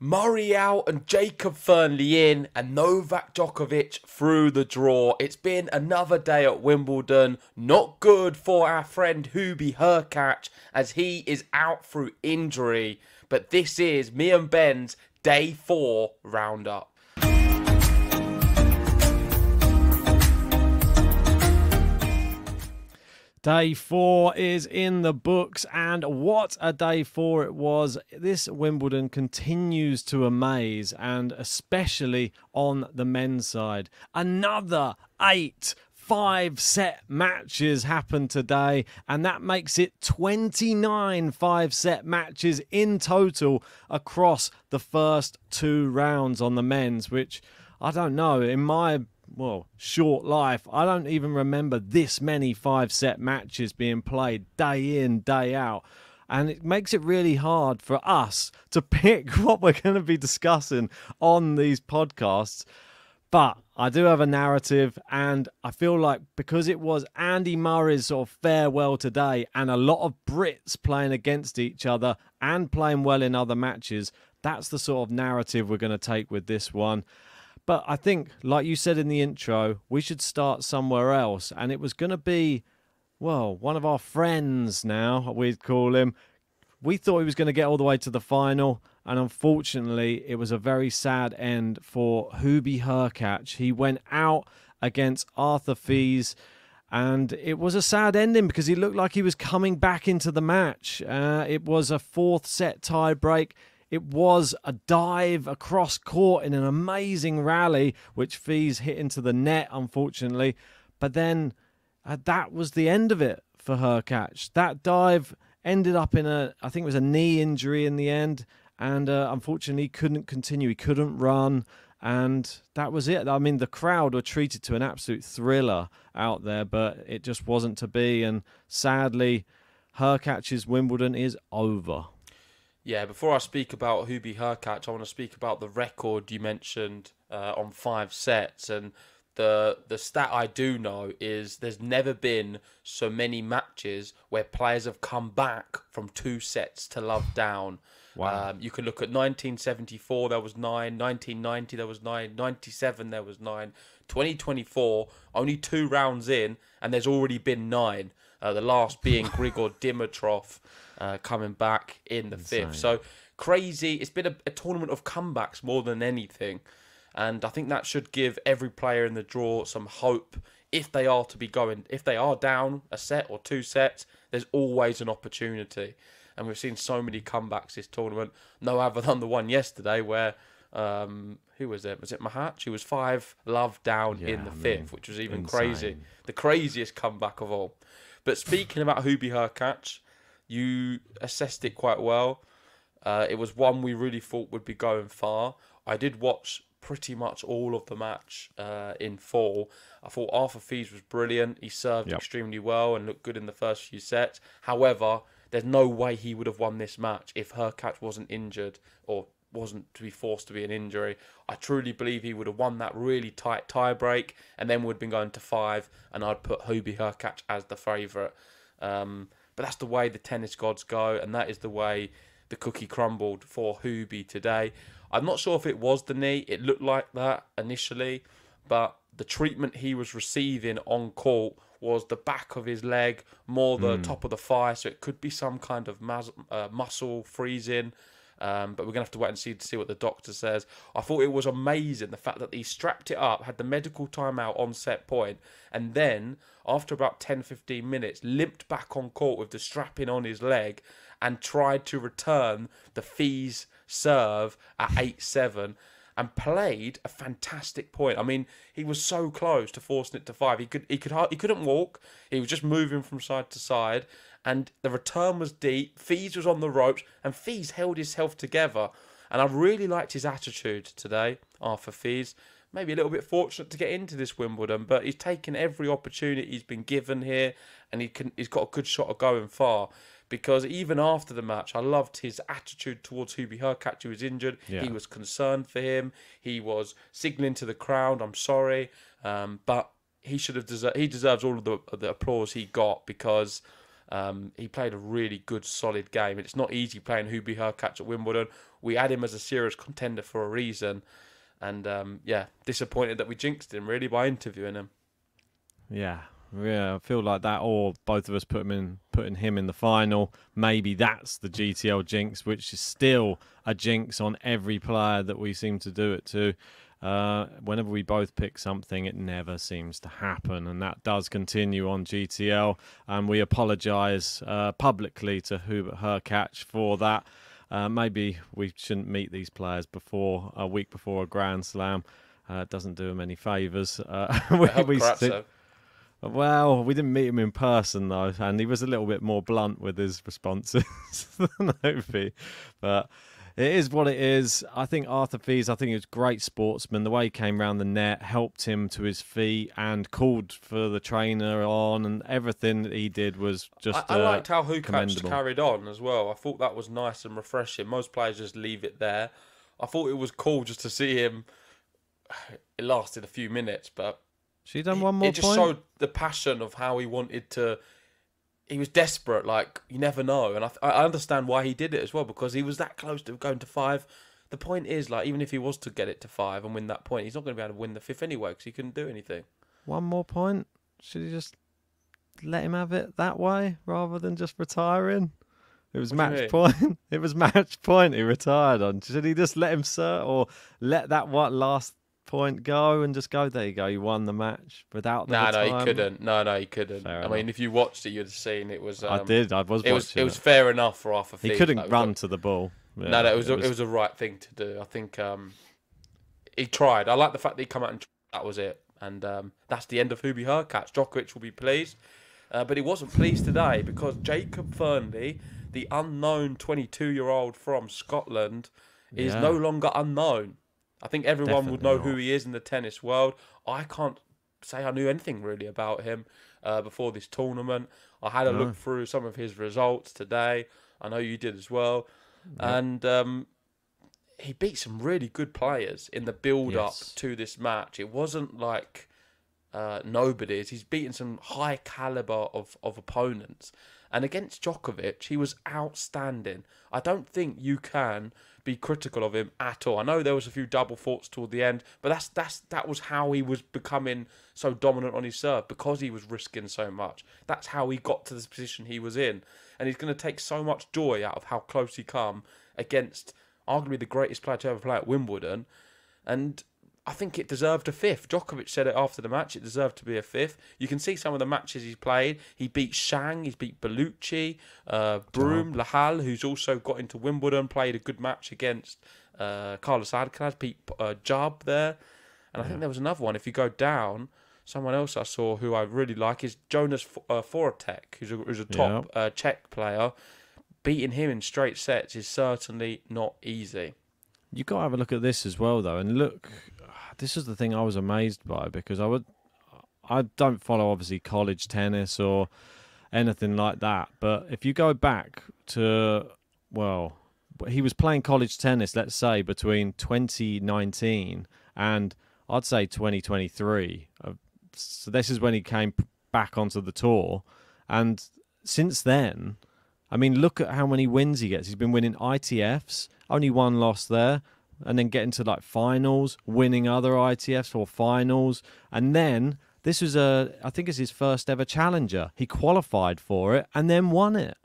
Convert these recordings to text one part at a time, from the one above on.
Norrie out and Jacob Fearnley in, and Novak Djokovic through the draw. It's been another day at Wimbledon. Not good for our friend Hurkacz as he is out through injury. But this is me and Ben's day 4 roundup. Day 4 is in the books, and what a day 4 it was. This Wimbledon continues to amaze, and especially on the men's side. Another 8 5-set matches happened today, and that makes it 29 5-set matches in total across the first 2 rounds on the men's, which I don't know, in my short life, I don't even remember this many 5-set matches being played day in, day out. And it makes it really hard for us to pick what we're going to be discussing on these podcasts. But I do have a narrative, and I feel like because it was Andy Murray's sort of farewell today and a lot of Brits playing against each other and playing well in other matches, that's the sort of narrative we're going to take with this one. But I think, like you said in the intro, we should start somewhere else. And it was going to be, one of our friends now, we'd call him. We thought he was going to get all the way to the final. And unfortunately, it was a very sad end for Hurkacz. He went out against Arthur Fils. And it was a sad ending because he looked like he was coming back into the match. It was a 4th set tie break. It was a dive across court in an amazing rally, which Fils hit into the net, unfortunately. But then that was the end of it for Hurkacz. That dive ended up in I think it was a knee injury in the end. And unfortunately, he couldn't continue. He couldn't run. And that was it. I mean, the crowd were treated to an absolute thriller out there, but it just wasn't to be. And sadly, Hurkacz's Wimbledon is over. Yeah, before I speak about Hurkacz, I want to speak about the record you mentioned on 5 sets. And the stat I do know is there's never been so many matches where players have come back from 2 sets to love down. Wow. You can look at 1974, there was 9. 1990, there was 9. 97, there was 9. 2024, only 2 rounds in, and there's already been 9. The last being Grigor Dimitrov coming back in the 5th. So crazy. It's been a tournament of comebacks more than anything. And I think that should give every player in the draw some hope. If they are down a set or 2 sets, there's always an opportunity. And we've seen so many comebacks this tournament. No other than the one yesterday where, who was it? Was it Mahatch? He was 5 love down in the 5th, which was even crazy. The craziest comeback of all. But speaking about Hurkacz, you assessed it quite well. It was one we really thought would be going far. I did watch pretty much all of the match in full. I thought Arthur Fils was brilliant. He served extremely well and looked good in the first few sets. However, there's no way he would have won this match if Hurkacz wasn't injured or wasn't to be forced to be an injury. I truly believe he would have won that really tight tie break and then would have been going to 5, and I'd put Hurkacz as the favourite. But that's the way the tennis gods go, and that is the way the cookie crumbled for Hubie today. I'm not sure if it was the knee. It looked like that initially, but the treatment he was receiving on court was the back of his leg, more the top of the thigh, so it could be some kind of muscle freezing. But we're going to have to wait and see what the doctor says. I thought it was amazing, the fact that he strapped it up, had the medical timeout on set point, and then, after about 10-15 minutes, limped back on court with the strapping on his leg and tried to return the Fils serve at 8-7 and played a fantastic point. I mean, he was so close to forcing it to 5. He couldn't walk. He was just moving from side to side. And the return was deep. Fils was on the ropes, and Fils held himself together. And I really liked his attitude today, Arthur Fils. Maybe a little bit fortunate to get into this Wimbledon, but he's taken every opportunity he's been given here, and he's got a good shot of going far. Because even after the match, I loved his attitude towards Hurkacz, who was injured. Yeah. He was concerned for him. He was signalling to the crowd, "I'm sorry," but he should have he deserves all of the applause he got because He played a really good, solid game. It's not easy playing Hurkacz at Wimbledon. We had him as a serious contender for a reason. And, disappointed that we jinxed him, really, by interviewing him. Yeah, I feel like that, or both of us putting him in the final. Maybe that's the GTL jinx, which is still a jinx on every player that we seem to do it to. Whenever we both pick something, it never seems to happen, and that does continue on GTL. And we apologise publicly to Hurkacz for that. Maybe we shouldn't meet these players a week before a Grand Slam. It doesn't do them any favours. Well, we didn't meet him in person, though, and he was a little bit more blunt with his responses than Ovi. But it is what it is. I think Arthur Fees, he was a great sportsman. The way he came round the net helped him to his feet and called for the trainer on, and everything that he did was just I liked how Hurkacz commendable. carried on as well. I thought that was nice and refreshing. Most players just leave it there. I thought it was cool just to see him. It lasted a few minutes, but She done one more it just point? showed the passion of how he wanted to. He was desperate, like, you never know. And I understand why he did it as well, because he was that close to going to 5. The point is, like, even if he was to get it to 5 and win that point, he's not going to be able to win the 5th anyway, because he couldn't do anything. One more point? Should he just let him have it that way rather than just retiring? It was match point. It was match point he retired on. Should he just let him or let that last point go and just go, there you go, you won the match without the retirement? No, he couldn't. No, he couldn't. Fair I enough. mean, if you watched it, you'd have seen it was. I did. I was watching. It was fair enough for Arthur Fees. He couldn't run to the ball. Yeah, No, it was the right thing to do. I think he tried. I like the fact that he come out and that was it. And that's the end of Hurkacz. Djokovic will be pleased. But he wasn't pleased today because Jacob Fearnley, the unknown 22-year-old from Scotland, is no longer unknown. I think everyone would know who he is in the tennis world. I can't say I knew anything really about him before this tournament. I had a look through some of his results today. I know you did as well. Yep. And he beat some really good players in the build-up to this match. It wasn't like nobodies. He's beaten some high caliber of opponents. And against Djokovic, he was outstanding. I don't think you can be critical of him at all. I know there was a few double faults toward the end, but that was how he was becoming so dominant on his serve, because he was risking so much. That's how he got to this position he was in. And he's going to take so much joy out of how close he come against arguably the greatest player to ever play at Wimbledon. And I think it deserved a 5th. Djokovic said it after the match. It deserved to be a 5th. You can see some of the matches he's played. He beat Shang. He's beat Bellucci. Broome, Lahal, who's also got into Wimbledon, played a good match against Carlos Alcaraz. Beat Jub there. And I think there was another one. If you go down, someone else I saw who I really like is Jonas Fortek, who's a top Czech player. Beating him in straight sets is certainly not easy. You've got to have a look at this as well, though. And look, this is the thing I was amazed by, because I don't follow, obviously, college tennis or anything like that. But if you go back to, he was playing college tennis, let's say, between 2019 and I'd say 2023. So this is when he came back onto the tour. And since then, I mean, look at how many wins he gets. He's been winning ITFs, only one loss there, and then getting to like finals, winning other ITFs or finals. And then this was I think it's his first ever challenger. He qualified for it and then won it.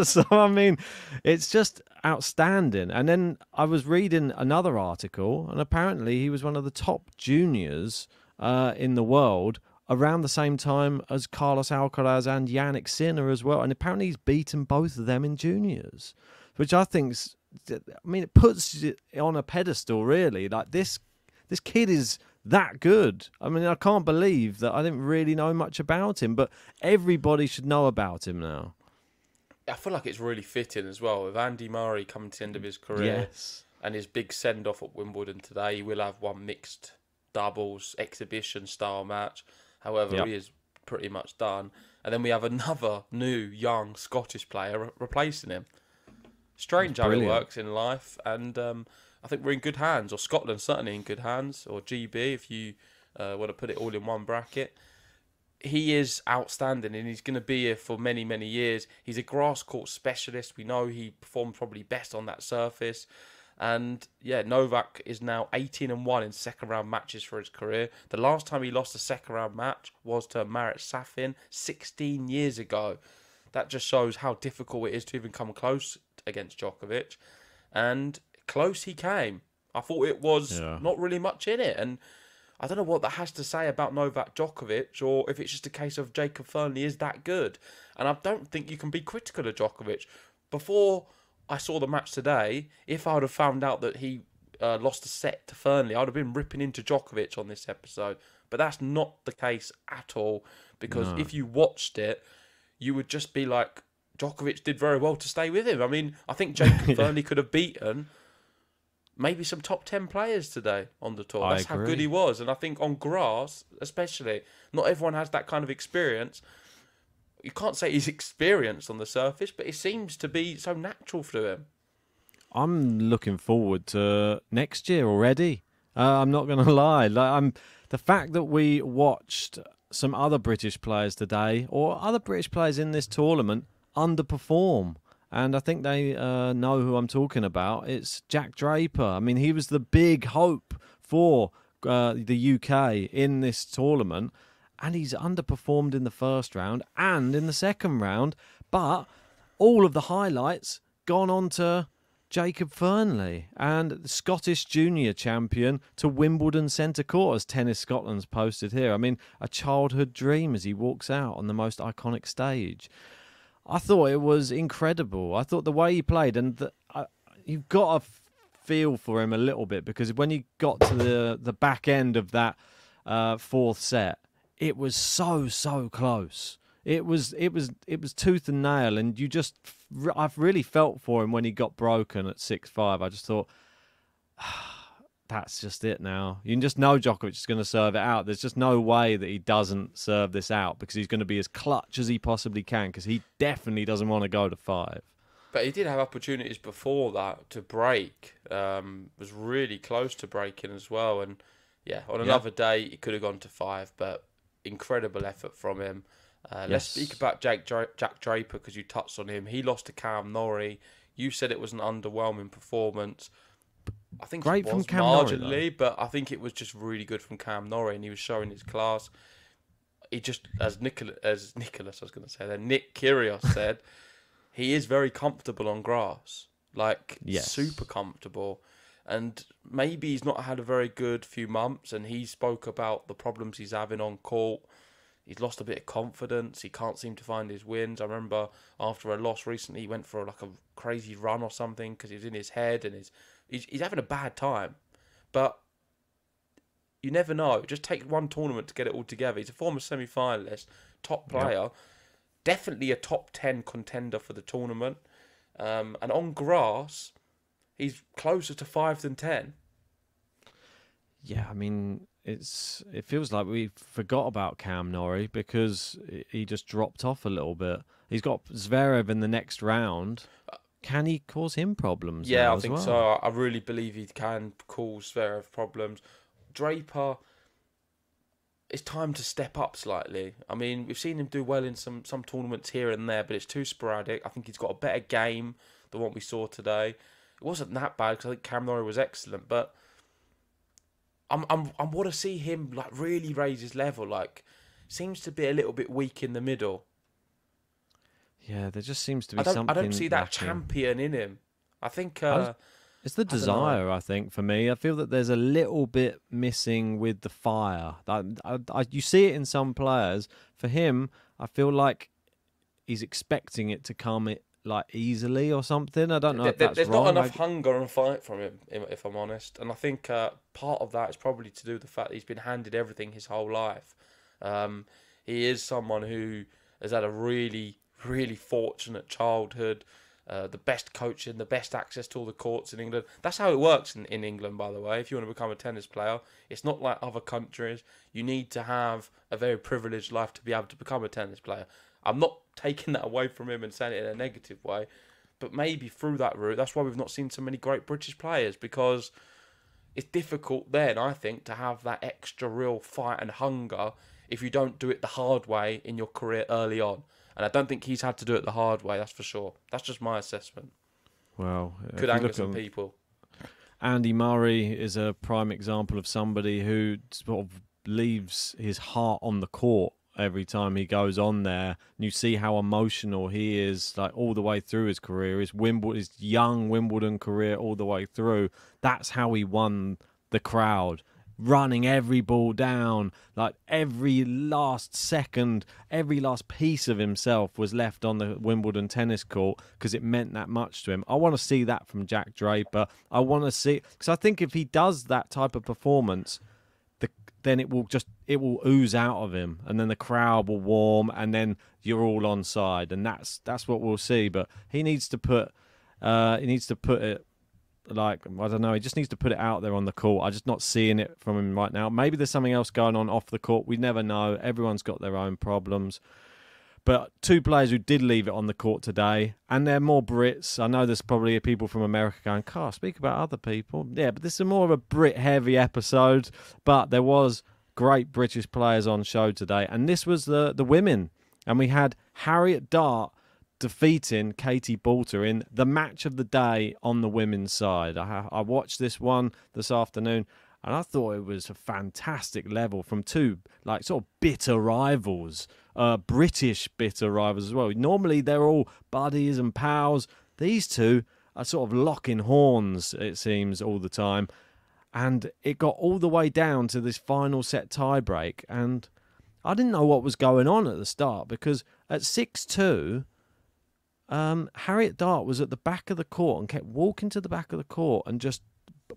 So, I mean, it's just outstanding. And then I was reading another article, and apparently he was one of the top juniors in the world around the same time as Carlos Alcaraz and Jannik Sinner as well. And apparently he's beaten both of them in juniors, which I think's, it puts it on a pedestal, really. Like, this kid is that good. I mean, I can't believe that I didn't really know much about him, but everybody should know about him now. I feel like it's really fitting as well, with Andy Murray coming to the end of his career and his big send-off at Wimbledon today. He will have one mixed doubles exhibition-style match. However, he is pretty much done. And then we have another new, young Scottish player replacing him. Strange how it works in life. And I think we're in good hands, or Scotland's certainly in good hands, or GB if you want to put it all in one bracket. he is outstanding, and he's going to be here for many, many years. He's a grass court specialist. We know he performs probably best on that surface. And yeah, Novak is now 18-1 in second round matches for his career. The last time he lost a second round match was to Marat Safin 16 years ago. That just shows how difficult it is to even come close against Djokovic. And close he came. I thought it was not really much in it. And I don't know what that has to say about Novak Djokovic, or if it's just a case of Jacob Fearnley is that good. And I don't think you can be critical of Djokovic. Before I saw the match today, if I would have found out that he lost a set to Fearnley, I would have been ripping into Djokovic on this episode. But that's not the case at all, because if you watched it, you would just be like, Djokovic did very well to stay with him. I mean, I think Jacob Fearnley could have beaten maybe some top 10 players today on the tour. That's how good he was. And I think on grass, especially, not everyone has that kind of experience. You can't say he's experienced on the surface, but it seems to be so natural for him. I'm looking forward to next year already. I'm not going to lie. The fact that we watched some other British players today, or other British players in this tournament, underperform. And I think they know who I'm talking about. It's Jack Draper. I mean, he was the big hope for the UK in this tournament, and he's underperformed in the first round and in the second round. But all of the highlights gone on to Jacob Fearnley, and the Scottish junior champion to Wimbledon centre court, as Tennis Scotland's posted here. I mean, a childhood dream as he walks out on the most iconic stage. I thought it was incredible. I thought the way he played, and you've got to feel for him a little bit, because when he got to the back end of that fourth set, it was so close. It was tooth and nail, and I've really felt for him when he got broken at 6-5. I just thought, that's just it now. You can just know Djokovic is going to serve it out. There's just no way that he doesn't serve this out, because he's going to be as clutch as he possibly can, because he definitely doesn't want to go to 5. But he did have opportunities before that to break. Was really close to breaking as well. And yeah, on another day, it could have gone to 5, but incredible effort from him. Let's speak about Jack Draper, because you touched on him. He lost to Norrie. You said it was an underwhelming performance. I think great it was from marginally, Norrie, but I think it was just really good from Norrie, and he was showing his class. He just, as Nick Kyrgios said, he is very comfortable on grass, super comfortable. And maybe he's not had a very good few months, and he spoke about the problems he's having on court. He's lost a bit of confidence. He can't seem to find his wins. I remember after a loss recently, he went for a crazy run or something because he was in his head, and he's having a bad time. But you never know. Just take one tournament to get it all together. He's a former semi-finalist, top player, definitely a top 10 contender for the tournament. And on grass, he's closer to 5 than 10. Yeah, I mean, it feels like we forgot about Norrie, because he just dropped off a little bit. He's got Zverev in the next round. Can he cause him problems? Yeah, I think so. I really believe he can cause Zverev problems. Draper, it's time to step up slightly. I mean, we've seen him do well in some tournaments here and there, but it's too sporadic. I think he's got a better game than what we saw today. It wasn't that bad, because I think Norrie was excellent, but I want to see him really raise his level. Seems to be a little bit weak in the middle. Yeah, there just seems to be something. I don't see that lacking. Champion in him. I think it's the desire. I think for me, I feel that there's a little bit missing with the fire. You see it in some players. For him, I feel like he's expecting it to come easily or something. I don't know if that's there's wrong. Not enough hunger and fight from him, if I'm honest. And I think part of that is probably to do with the fact that he's been handed everything his whole life. He is someone who has had a really, really fortunate childhood. The best coaching, the best access to all the courts in England. That's how it works in England, by the way. If you want to become a tennis player, it's not like other countries. You need to have a very privileged life to be able to become a tennis player. I'm not taking that away from him and saying it in a negative way, but maybe through that route, that's why we've not seen so many great British players, because it's difficult then, I think, to have that extra real fight and hunger if you don't do it the hard way in your career early on. And I don't think he's had to do it the hard way, that's for sure. That's just my assessment. Well, Could anger some people. Andy Murray is a prime example of somebody who sort of leaves his heart on the court every time he goes on there. And you see how emotional he is, like all the way through his career, his young Wimbledon career, all the way through. That's how he won the crowd, running every ball down, like every last second, every last piece of himself was left on the Wimbledon tennis court because it meant that much to him. I want to see that from Jack Draper. I want to see, because I think if he does that type of performance, then it will ooze out of him, and then the crowd will warm, and then you're all on side, and that's what we'll see. But he needs to put it, like, I don't know, he just needs to put it out there on the court. I'm just not seeing it from him right now. Maybe there's something else going on off the court. We never know. Everyone's got their own problems. But two players who did leave it on the court today, and they're more Brits. I know there's probably people from America going, "Carl, speak about other people." Yeah, but this is more of a Brit-heavy episode. But there was great British players on show today, and this was the women. And we had Harriet Dart defeating Katie Boulter in the match of the day on the women's side. I watched this one this afternoon, and I thought it was a fantastic level from two, like, sort of bitter rivals. British bitter rivals as well. Normally they're all buddies and pals. These two are sort of locking horns, it seems, all the time. And it got all the way down to this final set tiebreak. And I didn't know what was going on at the start, because at 6-2, Harriet Dart was at the back of the court and kept walking to the back of the court and just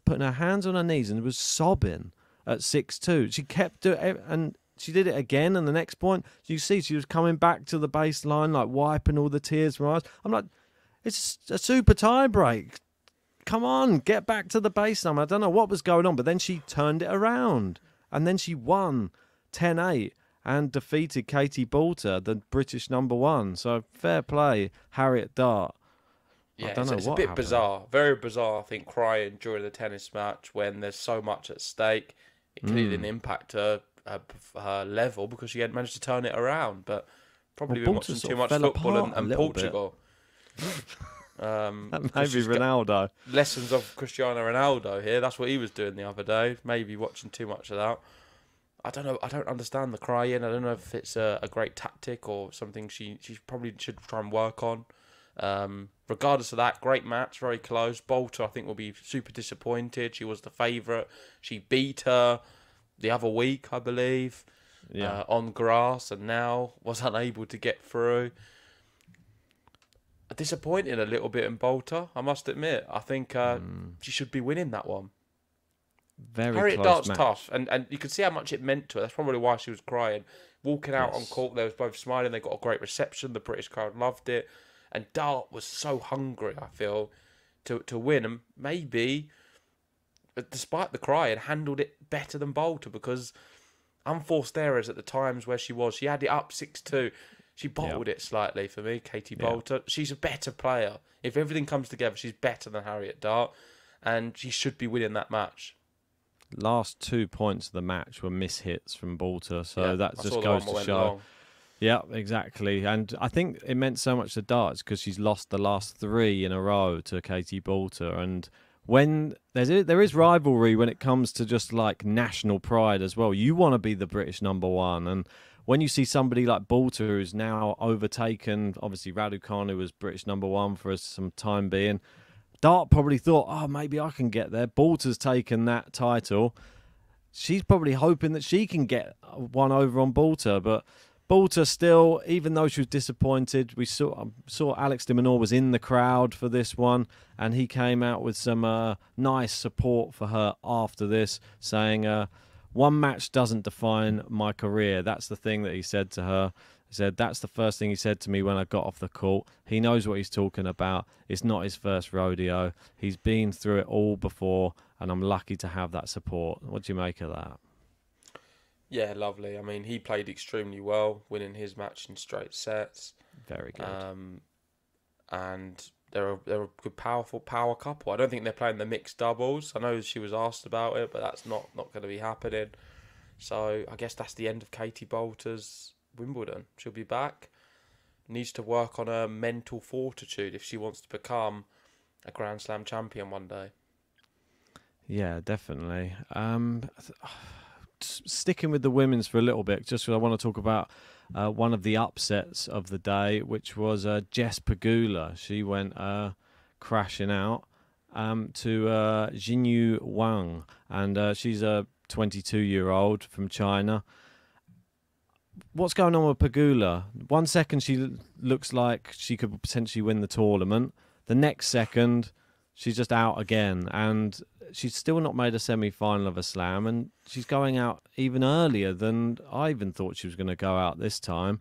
putting her hands on her knees and was sobbing at 6-2. She kept doing it, and she did it again, and the next point, you see she was coming back to the baseline, like wiping all the tears from her eyes. I'm like, it's a super tie break. Come on, get back to the baseline. I don't know what was going on, but then she turned it around, and then she won 10-8 and defeated Katie Boulter, the British number one. So fair play, Harriet Dart. Yeah, it's a bit bizarre. Very bizarre, I think, crying during the tennis match when there's so much at stake. It clearly didn't impact her level because she hadn't managed to turn it around. But probably been watching too much football and Portugal. Maybe Ronaldo. Lessons of Cristiano Ronaldo here. That's what he was doing the other day. Maybe watching too much of that. I don't know. I don't understand the crying. I don't know if it's a great tactic or something she probably should try and work on. Regardless of that, great match, very close. Boulter, I think, will be super disappointed. She was the favourite. She beat her the other week, I believe, on grass, and now was unable to get through. Disappointing a little bit in Boulter, I must admit. I think she should be winning that one. Harriet Dart's tough, and you could see how much it meant to her. That's probably why she was crying. Walking out on court, they was both smiling. They got a great reception. The British crowd loved it. And Dart was so hungry, I feel, to win. And maybe, despite the crying, handled it better than Boulter, because unforced errors at the times where she had it up 6-2. She bottled it slightly for me, Katie Boulter. She's a better player. If everything comes together, she's better than Harriet Dart. And she should be winning that match. Last 2 points of the match were mishits from Boulter. So that just goes to show. Yeah, exactly. And I think it meant so much to Darts because she's lost the last 3 in a row to Katie Boulter. And when there is rivalry when it comes to just like national pride as well. You want to be the British number one. And when you see somebody like Boulter, who's now overtaken, obviously Raducanu, who was British number one for some time being, Dart probably thought, oh, maybe I can get there. Boulter's taken that title. She's probably hoping that she can get one over on Boulter, but Boulter still, even though she was disappointed, we saw Alex de Minaur was in the crowd for this one, and he came out with some nice support for her after this, saying, one match doesn't define my career. That's the thing that he said to her. He said, that's the first thing he said to me when I got off the court. He knows what he's talking about. It's not his first rodeo. He's been through it all before, and I'm lucky to have that support. What do you make of that? Yeah, lovely. I mean, he played extremely well, winning his match in straight sets. Very good. And they're a good, powerful power couple. I don't think they're playing the mixed doubles. I know she was asked about it, but that's not going to be happening. So I guess that's the end of Katie Boulter's Wimbledon. She'll be back. Needs to work on her mental fortitude if she wants to become a Grand Slam champion one day. Yeah, definitely. Sticking with the women's for a little bit, just 'cause I want to talk about one of the upsets of the day, which was Jess Pegula. She went crashing out to Jinyu Wang, and she's a 22-year-old from China. What's going on with Pegula? 1 second she looks like she could potentially win the tournament. The next second she's just out again, and she's still not made a semi-final of a slam, and she's going out even earlier than I even thought she was going to go out this time.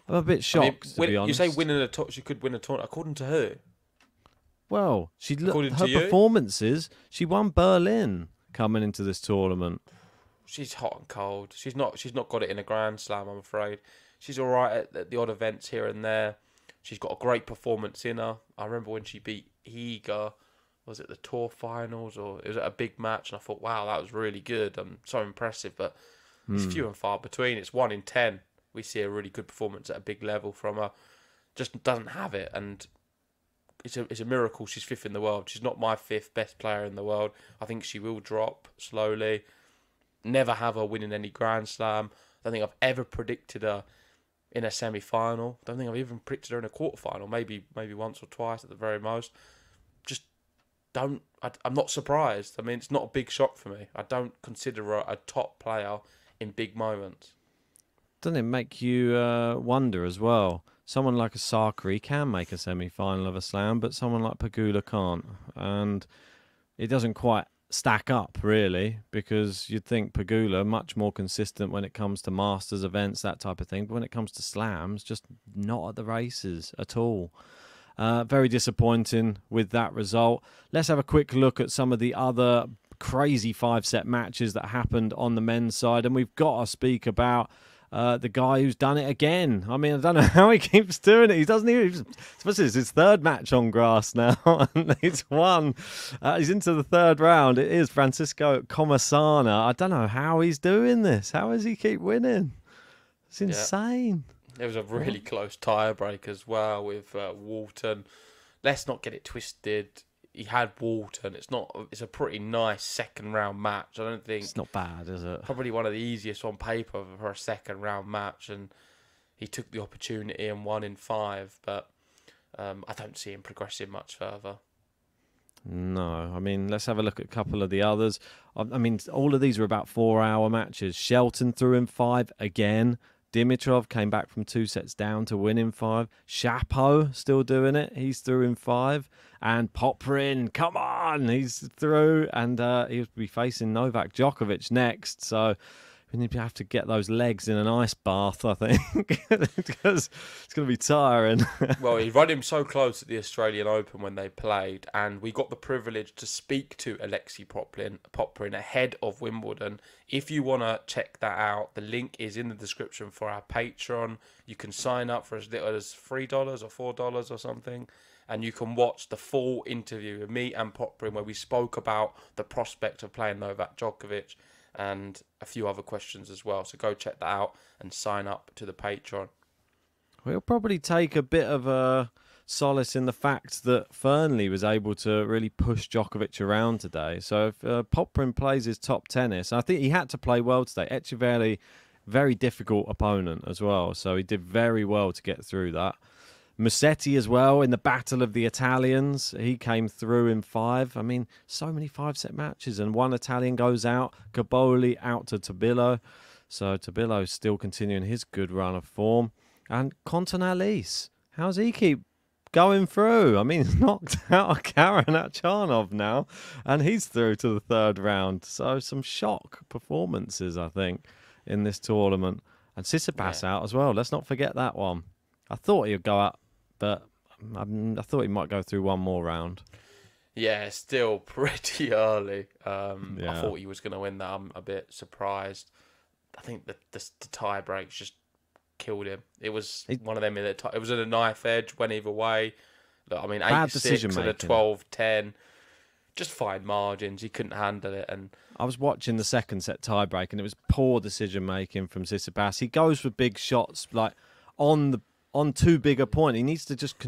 I'm a bit shocked, to be honest. You say winning she could win a tournament. According to who? Well, According her to you? performances, she won Berlin coming into this tournament. She's hot and cold. She's not got it in a Grand Slam, I'm afraid. She's all right at the odd events here and there. She's got a great performance in her. I remember when she beat Higa, was it the tour finals, or it was a big match, and I thought, wow, that was really good. So impressive, but it's few and far between. It's 1 in 10. We see a really good performance at a big level from her. Just doesn't have it, and it's a miracle she's 5th in the world. She's not my 5th best player in the world. I think she will drop slowly. Never have her winning any Grand Slam. I don't think I've ever predicted her in a semi-final. I don't think I've even predicted her in a quarter-final. Maybe once or twice at the very most. Just don't. I'm not surprised. I mean, it's not a big shock for me. I don't consider her a top player in big moments. Doesn't it make you wonder as well? Someone like a Sakari can make a semi-final of a slam, but someone like Pegula can't. And it doesn't quite stack up, really, because you'd think Pegula much more consistent when it comes to Masters events, that type of thing. But when it comes to slams, just not at the races at all. Very disappointing with that result. Let's have a quick look at some of the other crazy 5-set matches that happened on the men's side. And we've got to speak about the guy who's done it again. I mean, I don't know how he keeps doing it. He doesn't even. It's his 3rd match on grass now, and he's won. He's into the 3rd round. It is Francisco Comasana. I don't know how he's doing this. How does he keep winning? It's insane. It was a really close tie-break as well with Walton. Let's not get it twisted. He had Walton. It's a pretty nice 2nd round match. I don't think it's not bad, is it? Probably one of the easiest on paper for a 2nd round match, and he took the opportunity and won in 5. But I don't see him progressing much further. No, I mean, let's have a look at a couple of the others. I mean, all of these are about 4-hour matches. Shelton threw in 5 again. Dimitrov came back from 2 sets down to win in 5. Chapeau still doing it. He's through in 5. And Poprin, come on, he's through. And he'll be facing Novak Djokovic next. So we need to have to get those legs in an ice bath, I think, because it's going to be tiring. Well, he run him so close at the Australian Open when they played, and we got the privilege to speak to Alexei Poprin ahead of Wimbledon. If you want to check that out, the link is in the description for our Patreon. You can sign up for as little as $3 or $4 or something, and you can watch the full interview with me and Poprin where we spoke about the prospect of playing Novak Djokovic and a few other questions as well. So go check that out and sign up to the Patreon. We'll probably take a bit of a solace in the fact that Fearnley was able to really push Djokovic around today. So if Poprin plays his top tennis, I think he had to play well today. Echeverry, very difficult opponent as well. So he did very well to get through that. Musetti as well in the battle of the Italians. He came through in 5. I mean, so many 5-set matches, and one Italian goes out. Gaboli out to Tabillo. So Tabillo's still continuing his good run of form. And Kontanalise, how's he keep going through? I mean, he's knocked out Karen Achanov now, and he's through to the 3rd round. So some shock performances, I think, in this tournament. And Tsitsipas out as well. Let's not forget that one. I thought he'd go out, but I thought he might go through one more round. Yeah, still pretty early. I thought he was going to win that. I'm a bit surprised. I think the tie breaks just killed him. It was one of them. It was at a knife edge, went either way. Look, I mean, 8-6 and a 12-10. just fine margins. He couldn't handle it. And I was watching the second set tiebreak, and it was poor decision making from Tsitsipas. He goes for big shots, like on too big a point. He needs to just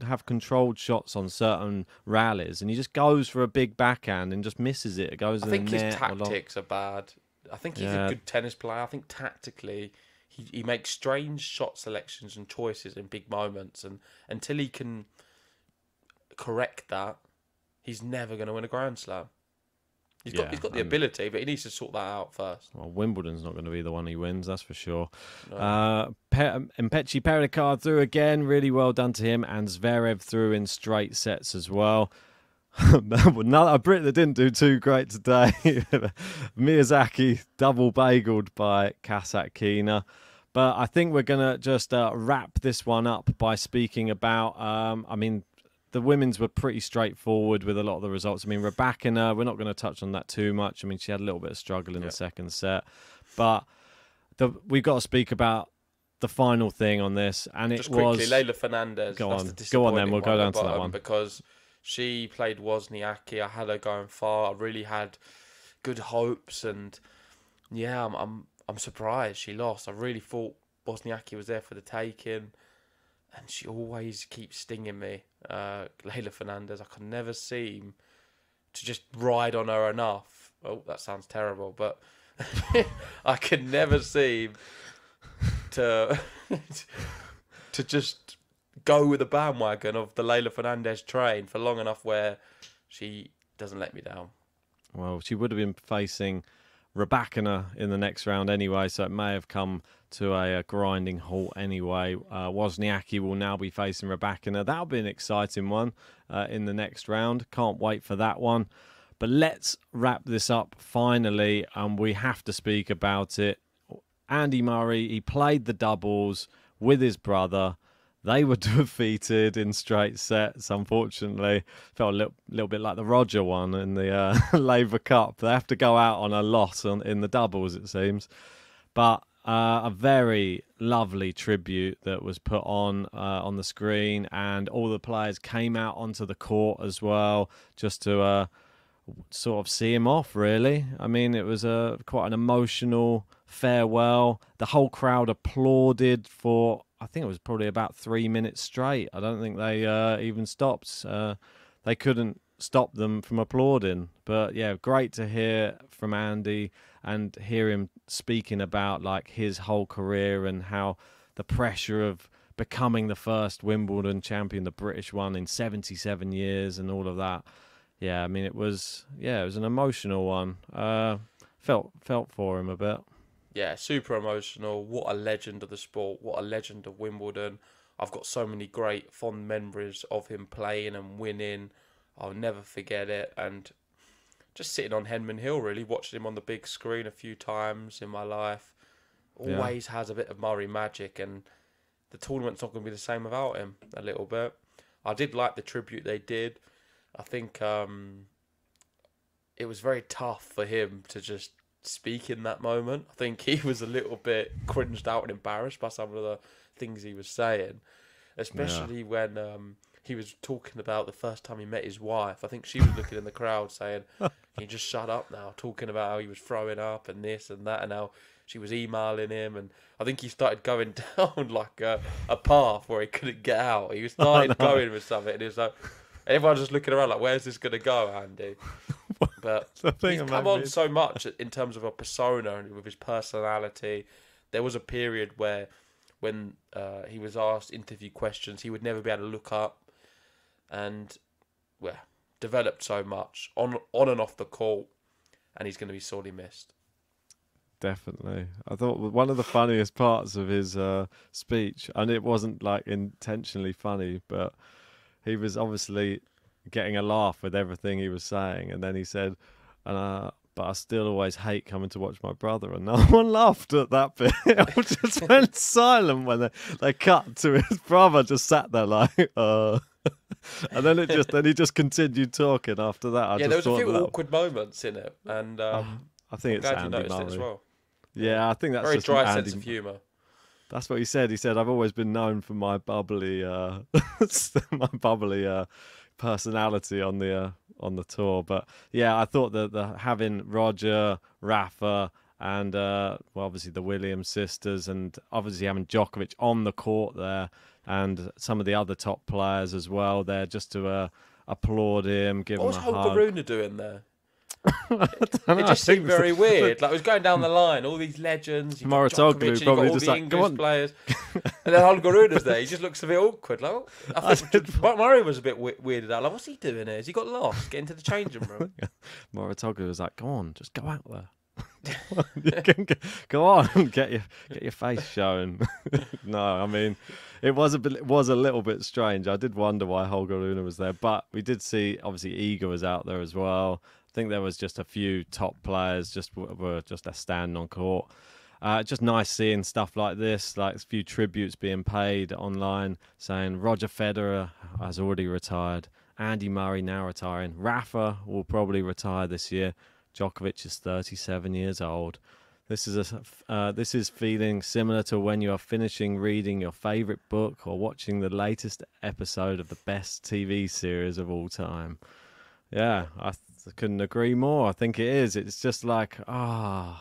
have controlled shots on certain rallies, and he just goes for a big backhand and just misses it. It goes in the net. I think his tactics are bad. I think he's a good tennis player. I think tactically he makes strange shot selections and choices in big moments, and until he can correct that, he's never going to win a Grand Slam. He's got the ability, but he needs to sort that out first. Well, Wimbledon's not going to be the one he wins, that's for sure. No. Mpechi Pericard through again, really well done to him, and Zverev through in straight sets as well. A Brit that didn't do too great today. Miyazaki double bageled by Kasatkina. But I think we're going to just wrap this one up by speaking about, the women's were pretty straightforward with a lot of the results. I mean, Rybakina, we're not going to touch on that too much. I mean, she had a little bit of struggle in the second set. But we've got to speak about the final thing on this. And it just was... quickly, Leylah Fernandez. Go on then, we'll go down to that one. Because she played Wozniacki. I had her going far. I really had good hopes. And yeah, I'm surprised she lost. I really thought Wozniacki was there for the taking. And she always keeps stinging me, Leylah Fernandez. I can never seem to just ride on her enough. Oh, that sounds terrible, but I can never seem to just go with the bandwagon of the Leylah Fernandez train for long enough where she doesn't let me down. Well, she would have been facing Rybakina in the next round anyway, so it may have come to a grinding halt anyway. Wozniacki will now be facing Rybakina. That'll be an exciting one in the next round. Can't wait for that one. But let's wrap this up finally, and we have to speak about it. Andy Murray, he played the doubles with his brother. They were defeated in straight sets, unfortunately. Felt a little bit like the Roger one in the Laver Cup. They have to go out on a loss in the doubles, it seems. But a very lovely tribute that was put on the screen, and all the players came out onto the court as well, just to sort of see him off, really. I mean, it was quite an emotional farewell. The whole crowd applauded for, I think it was probably about 3 minutes straight. I don't think they even stopped. They couldn't stop them from applauding. But yeah, great to hear from Andy and hear him speaking about like his whole career and how the pressure of becoming the first Wimbledon champion, the British one, in 77 years and all of that. Yeah, I mean, it was an emotional one. Felt for him a bit. Yeah, super emotional. What a legend of the sport. What a legend of Wimbledon. I've got so many great, fond memories of him playing and winning. I'll never forget it. And just sitting on Henman Hill, really, watching him on the big screen a few times in my life. Always has a bit of Murray magic, and the tournament's not going to be the same without him a little bit. I did like the tribute they did. I think it was very tough for him to just speak in that moment. I think he was a little bit cringed out and embarrassed by some of the things he was saying, especially when he was talking about the first time he met his wife. I think she was looking in the crowd saying, "Can you just shut up now?" Talking about how he was throwing up and this and that, and how she was emailing him, and I think he started going down like a path where he couldn't get out. He started going with something, and he was like, everyone's just looking around like, "Where's this going to go, Andy?" But he's come on so much in terms of a persona and with his personality. There was a period where when he was asked interview questions, he would never be able to look up, and developed so much on and off the court, and he's going to be sorely missed. Definitely. I thought one of the funniest parts of his speech, and it wasn't like intentionally funny, but he was obviously getting a laugh with everything he was saying, and then he said, but I still always hate coming to watch my brother, and no one laughed at that bit. I just went silent when they cut to his brother just sat there like, and then he just continued talking after that. There was a few awkward moments in it, and I think it's Andy Murray. It as well. Yeah, I think that's very just dry sense of humour. That's what he said. He said, "I've always been known for my bubbly, personality on the on the tour. But yeah, I thought that having Roger, Rafa, and well, obviously the Williams sisters, and obviously having Djokovic on the court there, and some of the other top players as well there, just to applaud him, give him a hug. What was Holger Rune doing there? It just seemed very weird. Like, it was going down the line, all these legends. You got Moratoglu Djokovic, you probably got all just the like, English players, and then Holger Rune's there. He just looks a bit awkward. Like, I think Murray was a bit weirded out. Like, what's he doing here? Has he got lost? Get into the changing room. Moratoglu was like, "Go on, just go out there." Go on, get your face shown. No, I mean, it was a little bit strange. I did wonder why Holger Rune was there, but we did see obviously Iga was out there as well. I think there was just a few top players were just standing on court. Just nice seeing stuff like this, like a few tributes being paid online, saying Roger Federer has already retired, Andy Murray now retiring, Rafa will probably retire this year. Djokovic is 37 years old. This is feeling similar to when you are finishing reading your favourite book or watching the latest episode of the best TV series of all time. Yeah, I couldn't agree more. I think it is. It's just like, I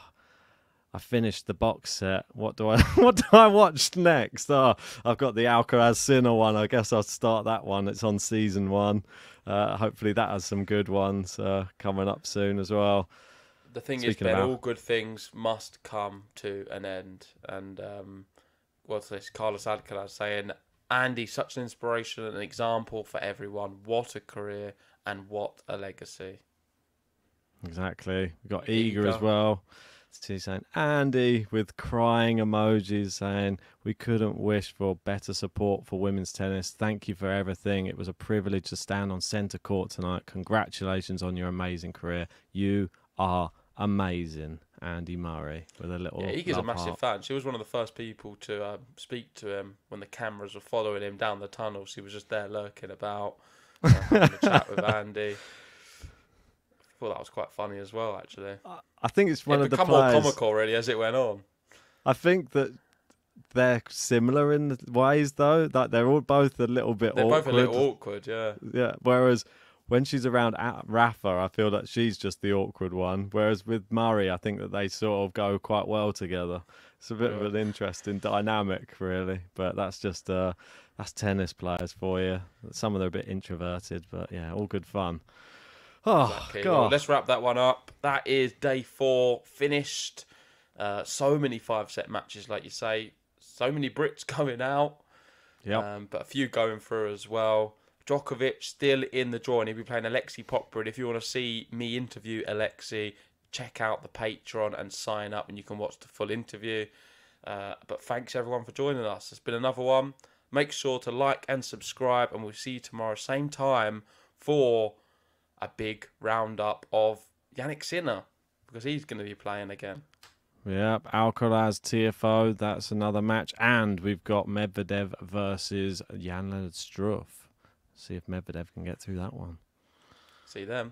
finished the box set. What do I watch next? I've got the Alcaraz Sinner one. I guess I'll start that one. It's on season 1. Hopefully that has some good ones coming up soon as well. The thing is, Ben, all good things must come to an end. And what's this? Carlos Alcaraz saying, Andy, such an inspiration and an example for everyone. What a career and what a legacy. Exactly. We've got Iga as well. She's saying, Andy, with crying emojis, saying, we couldn't wish for better support for women's tennis. Thank you for everything. It was a privilege to stand on centre court tonight. Congratulations on your amazing career. You are amazing, Andy Murray, with a little Iga's a massive heart. fan. She was one of the first people to speak to him when the cameras were following him down the tunnel. She was just there lurking about, having a chat with Andy. I thought that was quite funny as well, actually. I think it's one of the players... more comical, really, as it went on. I think that they're similar in ways, though. That they're all both a little bit awkward. They're both a little awkward, yeah. Yeah, whereas when she's around Rafa, I feel that she's just the awkward one. Whereas with Murray, I think that they sort of go quite well together. It's a bit of an interesting dynamic, really. But that's just that's tennis players for you. Some of them are a bit introverted, but yeah, all good fun. Oh, exactly. God. Well, let's wrap that one up. That is day 4 finished. So many 5-set matches, like you say. So many Brits going out. Yep. But a few going through as well. Djokovic still in the draw, and he'll be playing Alexei Popyrin. If you want to see me interview Alexei, check out the Patreon and sign up, and you can watch the full interview. But thanks everyone for joining us. It's been another one. Make sure to like and subscribe, and we'll see you tomorrow, same time, for a big roundup of Jannik Sinner, because he's going to be playing again. Yep, Alcaraz TFO, that's another match. And we've got Medvedev versus Jan-Lennard Struff. See if Medvedev can get through that one. See them.